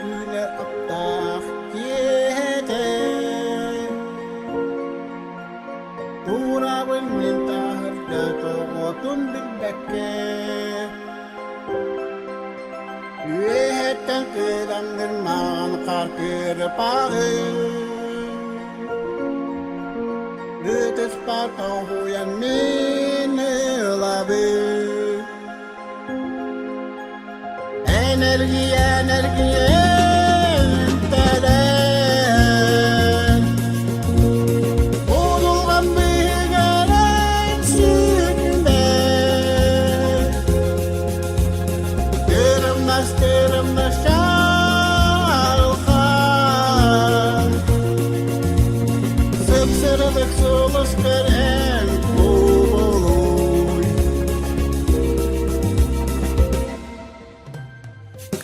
güne aptach yete Tura wen minta harda to otun bigbekke Yehetten kırandır man karkır pağı Rütes patau huyan mine labi Energi telen Olulgan bir gelen sütünde Kırımdas şalkan Sıksırılık sulus kıren kubuluy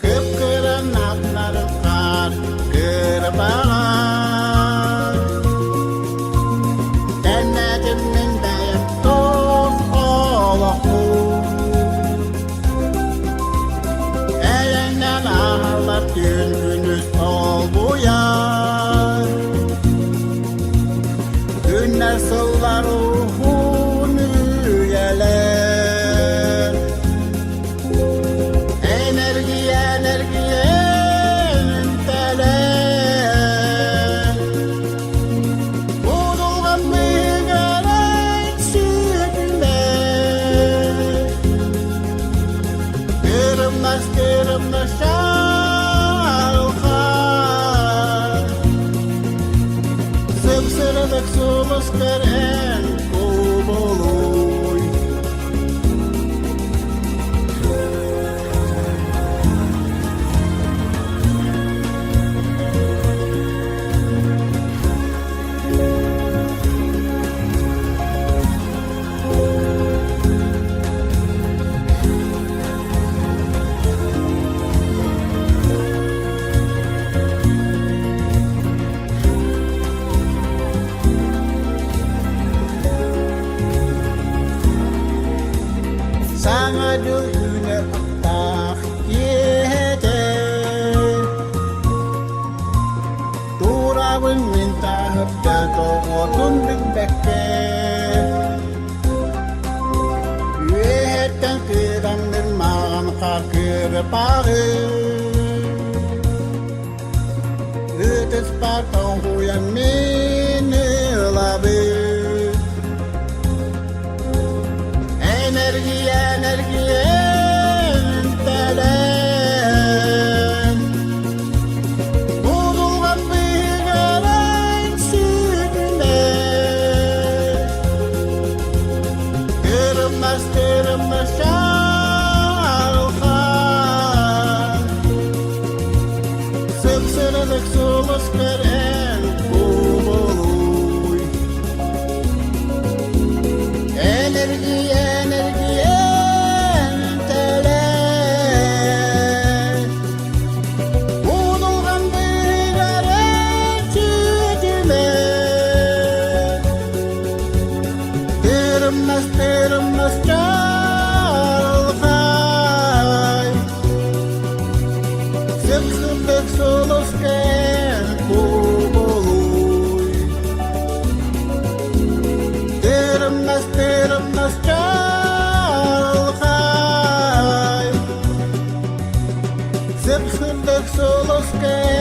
Kıpkırın atlarım kar kırbalar Dennetimmin deyip toz oluğu Elinden ağlar gün günüz ol bu yar Günler sıllar ruhunu yeler Energi telen Vurulgan bir gelen sütünde Kırımdas şalkan Sıpsırılık sulus kıren kubuluy Sana düğüne aptah yete Turawin minta hapda to otun bigbekke Yehetten kırandır man karkır pağı Rütes patau huyan mine labi Energi telen Vurulgan bir gelen sütünde Kırımdas şalkan Sıksırılık sulus kıren kubuluy Energi telen Vurulgan bir gelen sütüme Kırımdas şalkan Sıksırlık sulus kıren kubuluy Kırımdas şalkan Sıksırlık sulus kıren